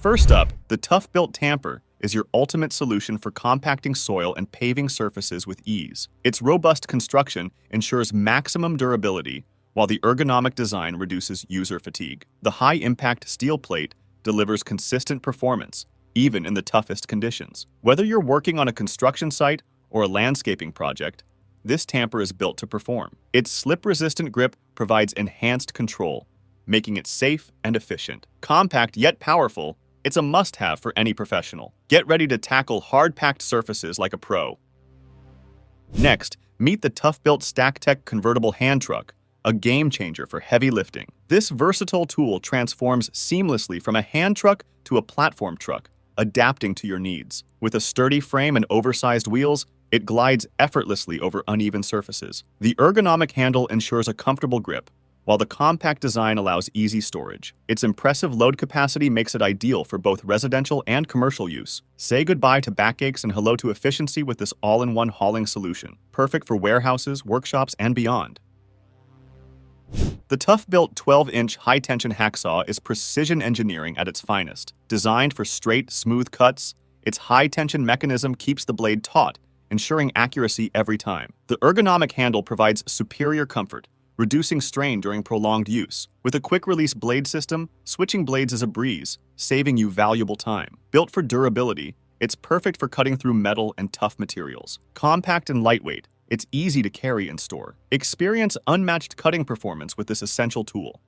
First up, the ToughBuilt Tamper is your ultimate solution for compacting soil and paving surfaces with ease. Its robust construction ensures maximum durability, while the ergonomic design reduces user fatigue. The high-impact steel plate delivers consistent performance, even in the toughest conditions. Whether you're working on a construction site or a landscaping project, this tamper is built to perform. Its slip-resistant grip provides enhanced control, making it safe and efficient. Compact yet powerful, it's a must-have for any professional. Get ready to tackle hard-packed surfaces like a pro. Next, meet the ToughBuilt StackTech Convertible Hand Truck, a game-changer for heavy lifting. This versatile tool transforms seamlessly from a hand truck to a platform truck, adapting to your needs. With a sturdy frame and oversized wheels, it glides effortlessly over uneven surfaces. The ergonomic handle ensures a comfortable grip, while the compact design allows easy storage. Its impressive load capacity makes it ideal for both residential and commercial use. Say goodbye to backaches and hello to efficiency with this all-in-one hauling solution, perfect for warehouses, workshops, and beyond. The ToughBuilt 12-inch high-tension hacksaw is precision engineering at its finest. Designed for straight, smooth cuts, its high-tension mechanism keeps the blade taut, ensuring accuracy every time. The ergonomic handle provides superior comfort, reducing strain during prolonged use. With a quick-release blade system, switching blades is a breeze, saving you valuable time. Built for durability, it's perfect for cutting through metal and tough materials. Compact and lightweight, it's easy to carry and store. Experience unmatched cutting performance with this essential tool.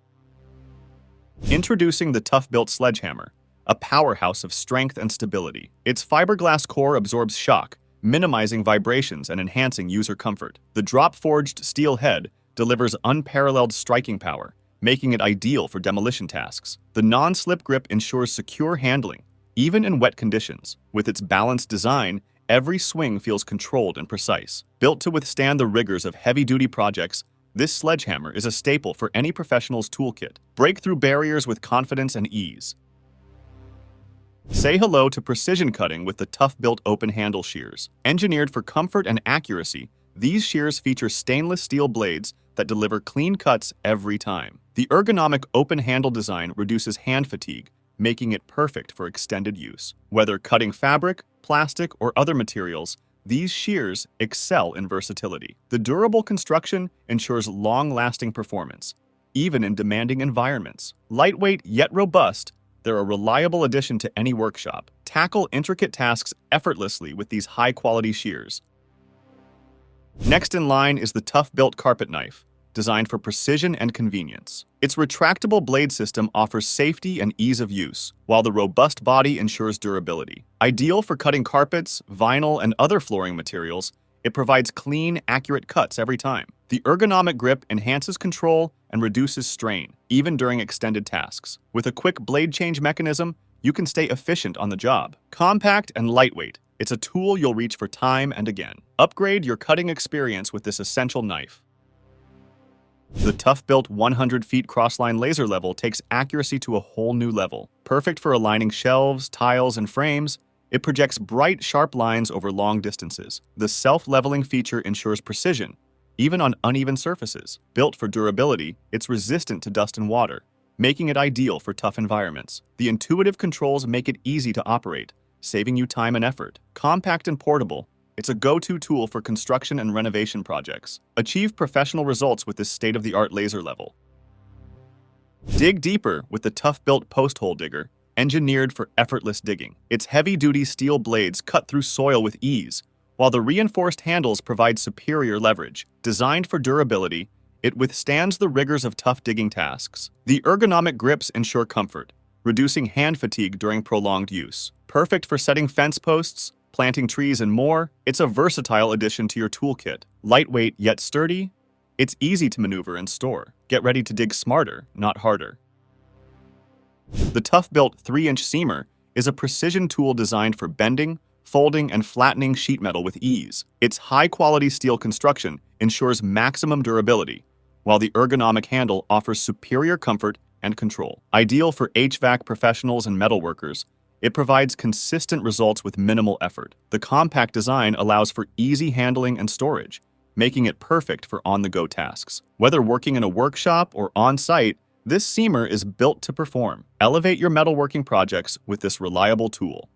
Introducing the ToughBuilt Sledgehammer, a powerhouse of strength and stability. Its fiberglass core absorbs shock, minimizing vibrations and enhancing user comfort. The drop-forged steel head delivers unparalleled striking power, making it ideal for demolition tasks. The non-slip grip ensures secure handling, even in wet conditions. With its balanced design, every swing feels controlled and precise. Built to withstand the rigors of heavy-duty projects, this sledgehammer is a staple for any professional's toolkit. Break through barriers with confidence and ease. Say hello to precision cutting with the ToughBuilt open-handle shears. Engineered for comfort and accuracy, these shears feature stainless steel blades that deliver clean cuts every time. The ergonomic open-handle design reduces hand fatigue, making it perfect for extended use. Whether cutting fabric, plastic, or other materials, these shears excel in versatility. The durable construction ensures long-lasting performance, even in demanding environments. Lightweight yet robust, they're a reliable addition to any workshop. Tackle intricate tasks effortlessly with these high-quality shears. Next in line is the ToughBuilt carpet knife, designed for precision and convenience. Its retractable blade system offers safety and ease of use, while the robust body ensures durability. Ideal for cutting carpets, vinyl, and other flooring materials, it provides clean, accurate cuts every time. The ergonomic grip enhances control and reduces strain, even during extended tasks. With a quick blade change mechanism, you can stay efficient on the job. Compact and lightweight, it's a tool you'll reach for time and again. Upgrade your cutting experience with this essential knife. The ToughBuilt 100 feet crossline laser level takes accuracy to a whole new level. Perfect for aligning shelves, tiles, and frames, it projects bright, sharp lines over long distances. The self-leveling feature ensures precision, even on uneven surfaces. Built for durability, it's resistant to dust and water, making it ideal for tough environments. The intuitive controls make it easy to operate, saving you time and effort. Compact and portable, it's a go-to tool for construction and renovation projects. Achieve professional results with this state-of-the-art laser level. Dig deeper with the ToughBuilt post hole digger, engineered for effortless digging. Its heavy-duty steel blades cut through soil with ease, while the reinforced handles provide superior leverage. Designed for durability, it withstands the rigors of tough digging tasks. The ergonomic grips ensure comfort, reducing hand fatigue during prolonged use. Perfect for setting fence posts, planting trees, and more, it's a versatile addition to your toolkit. Lightweight yet sturdy, it's easy to maneuver and store. Get ready to dig smarter, not harder. The ToughBuilt 3-inch seamer is a precision tool designed for bending, folding, and flattening sheet metal with ease. Its high-quality steel construction ensures maximum durability, while the ergonomic handle offers superior comfort and control. Ideal for HVAC professionals and metalworkers, it provides consistent results with minimal effort. The compact design allows for easy handling and storage, making it perfect for on-the-go tasks. Whether working in a workshop or on-site, This seamer is built to perform. Elevate your metalworking projects with this reliable tool.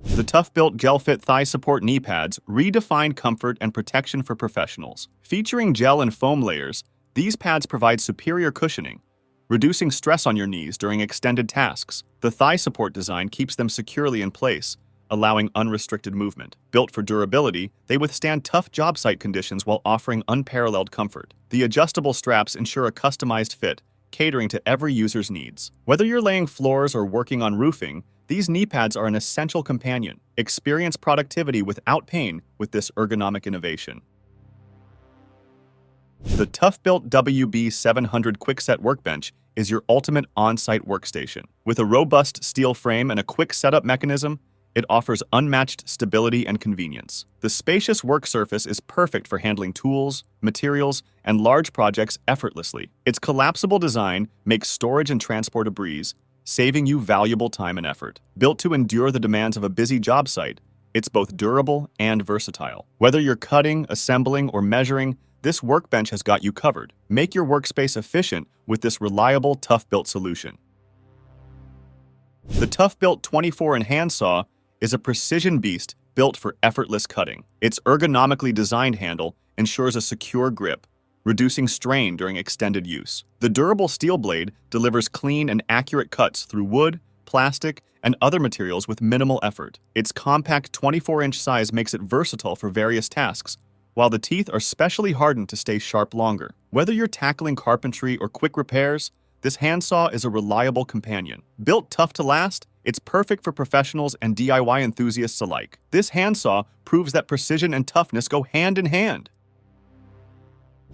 The ToughBuilt GelFit thigh support knee pads redefine comfort and protection for professionals. Featuring gel and foam layers, these pads provide superior cushioning, reducing stress on your knees during extended tasks. The thigh support design keeps them securely in place, allowing unrestricted movement. Built for durability, they withstand tough job site conditions while offering unparalleled comfort. The adjustable straps ensure a customized fit, catering to every user's needs. Whether you're laying floors or working on roofing, these knee pads are an essential companion. Experience productivity without pain with this ergonomic innovation. The ToughBuilt WB700 QuickSet workbench is your ultimate on-site workstation. With a robust steel frame and a quick setup mechanism, it offers unmatched stability and convenience. The spacious work surface is perfect for handling tools, materials, and large projects effortlessly. Its collapsible design makes storage and transport a breeze, saving you valuable time and effort. Built to endure the demands of a busy job site, it's both durable and versatile. Whether you're cutting, assembling, or measuring, this workbench has got you covered. Make your workspace efficient with this reliable ToughBuilt solution. The ToughBuilt 24-inch handsaw is a precision beast built for effortless cutting. Its ergonomically designed handle ensures a secure grip, reducing strain during extended use. The durable steel blade delivers clean and accurate cuts through wood, plastic, and other materials with minimal effort. Its compact 24-inch size makes it versatile for various tasks, while the teeth are specially hardened to stay sharp longer. Whether you're tackling carpentry or quick repairs, this handsaw is a reliable companion. Built tough to last, it's perfect for professionals and DIY enthusiasts alike. This handsaw proves that precision and toughness go hand in hand.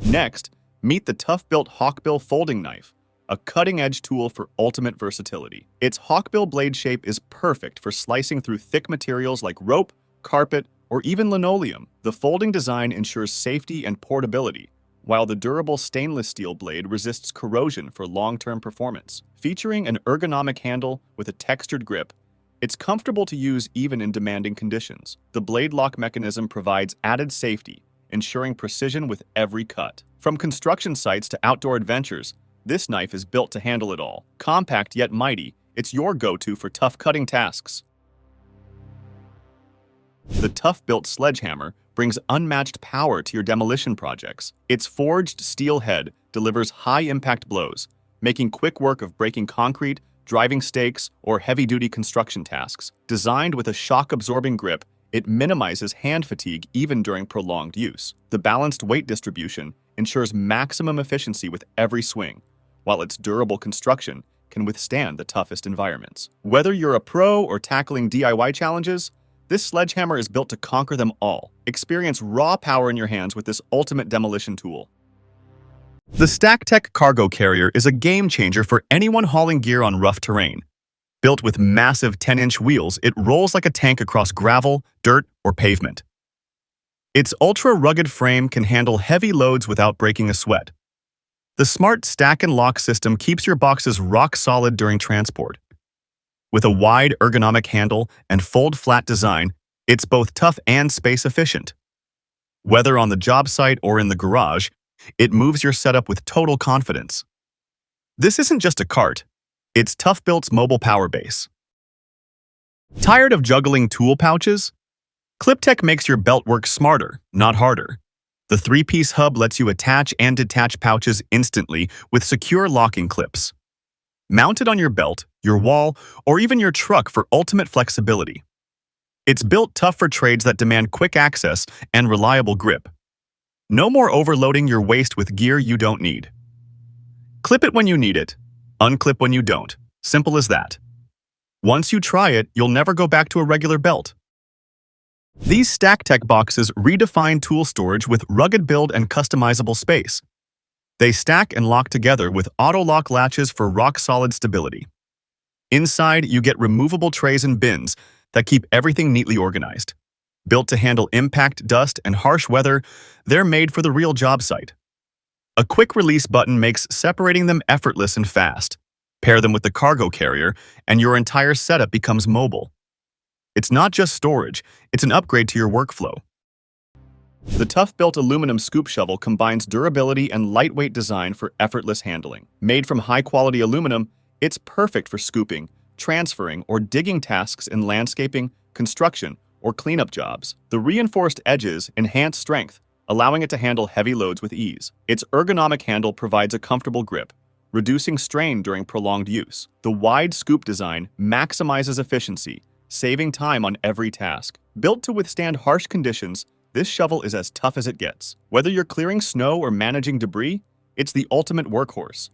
Next, meet the ToughBuilt Hawkbill folding knife, a cutting-edge tool for ultimate versatility. Its Hawkbill blade shape is perfect for slicing through thick materials like rope, carpet, or even linoleum. The folding design ensures safety and portability, while the durable stainless steel blade resists corrosion for long-term performance. Featuring an ergonomic handle with a textured grip, it's comfortable to use even in demanding conditions. The blade lock mechanism provides added safety, ensuring precision with every cut. From construction sites to outdoor adventures, this knife is built to handle it all. Compact yet mighty, it's your go-to for tough cutting tasks. The ToughBuilt Sledgehammer brings unmatched power to your demolition projects. Its forged steel head delivers high-impact blows, making quick work of breaking concrete, driving stakes, or heavy-duty construction tasks. Designed with a shock-absorbing grip, it minimizes hand fatigue even during prolonged use. The balanced weight distribution ensures maximum efficiency with every swing, while its durable construction can withstand the toughest environments. Whether you're a pro or tackling DIY challenges, this sledgehammer is built to conquer them all. Experience raw power in your hands with this ultimate demolition tool. The StackTech cargo carrier is a game changer for anyone hauling gear on rough terrain. Built with massive 10-inch wheels, it rolls like a tank across gravel, dirt, or pavement. Its ultra-rugged frame can handle heavy loads without breaking a sweat. The smart stack and lock system keeps your boxes rock solid during transport. With a wide ergonomic handle and fold-flat design, it's both tough and space-efficient. Whether on the job site or in the garage, it moves your setup with total confidence. This isn't just a cart, it's ToughBuilt's mobile power base. Tired of juggling tool pouches? ClipTech makes your belt work smarter, not harder. The 3-piece hub lets you attach and detach pouches instantly with secure locking clips. Mounted on your belt, your wall, or even your truck for ultimate flexibility. It's built tough for trades that demand quick access and reliable grip. No more overloading your waist with gear you don't need. Clip it when you need it, unclip when you don't. Simple as that. Once you try it, you'll never go back to a regular belt. These StackTech boxes redefine tool storage with rugged build and customizable space. They stack and lock together with auto-lock latches for rock-solid stability. Inside, you get removable trays and bins that keep everything neatly organized. Built to handle impact, dust, and harsh weather, they're made for the real job site. A quick release button makes separating them effortless and fast. Pair them with the cargo carrier, and your entire setup becomes mobile. It's not just storage, it's an upgrade to your workflow. The ToughBuilt aluminum scoop shovel combines durability and lightweight design for effortless handling. Made from high-quality aluminum, it's perfect for scooping, transferring, or digging tasks in landscaping, construction, or cleanup jobs. The reinforced edges enhance strength, allowing it to handle heavy loads with ease. Its ergonomic handle provides a comfortable grip, reducing strain during prolonged use. The wide scoop design maximizes efficiency, saving time on every task. Built to withstand harsh conditions, this shovel is as tough as it gets. Whether you're clearing snow or managing debris, it's the ultimate workhorse.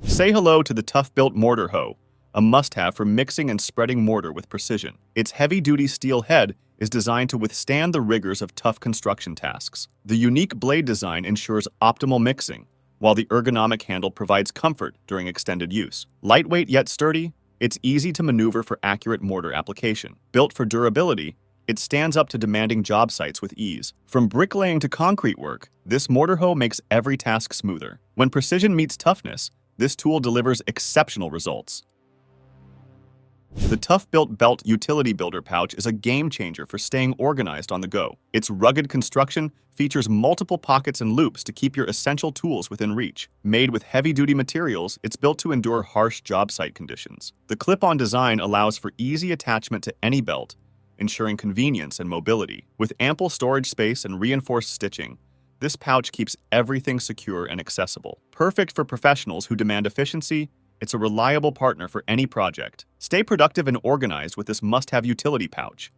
Say hello to the ToughBuilt mortar hoe, a must-have for mixing and spreading mortar with precision. Its heavy-duty steel head is designed to withstand the rigors of tough construction tasks. The unique blade design ensures optimal mixing, while the ergonomic handle provides comfort during extended use. Lightweight yet sturdy, it's easy to maneuver for accurate mortar application. Built for durability, it stands up to demanding job sites with ease. From bricklaying to concrete work, this mortar hoe makes every task smoother. When precision meets toughness, this tool delivers exceptional results. The ToughBuilt Belt Utility Builder Pouch is a game-changer for staying organized on the go. Its rugged construction features multiple pockets and loops to keep your essential tools within reach. Made with heavy-duty materials, it's built to endure harsh job site conditions. The clip-on design allows for easy attachment to any belt, ensuring convenience and mobility. With ample storage space and reinforced stitching, this pouch keeps everything secure and accessible. Perfect for professionals who demand efficiency, it's a reliable partner for any project. Stay productive and organized with this must-have utility pouch.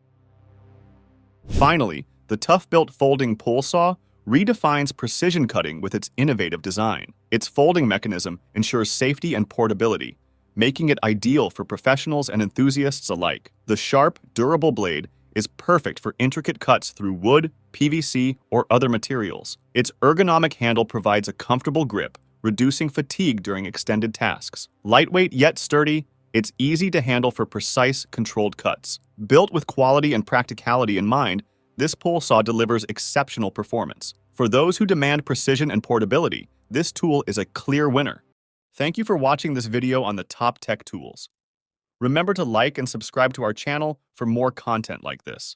Finally, the ToughBuilt folding pole saw redefines precision cutting with its innovative design. Its folding mechanism ensures safety and portability, making it ideal for professionals and enthusiasts alike. The sharp, durable blade is perfect for intricate cuts through wood, PVC, or other materials. Its ergonomic handle provides a comfortable grip, reducing fatigue during extended tasks. Lightweight yet sturdy, it's easy to handle for precise, controlled cuts. Built with quality and practicality in mind, this pole saw delivers exceptional performance. For those who demand precision and portability, this tool is a clear winner. Thank you for watching this video on the top tech tools. Remember to like and subscribe to our channel for more content like this.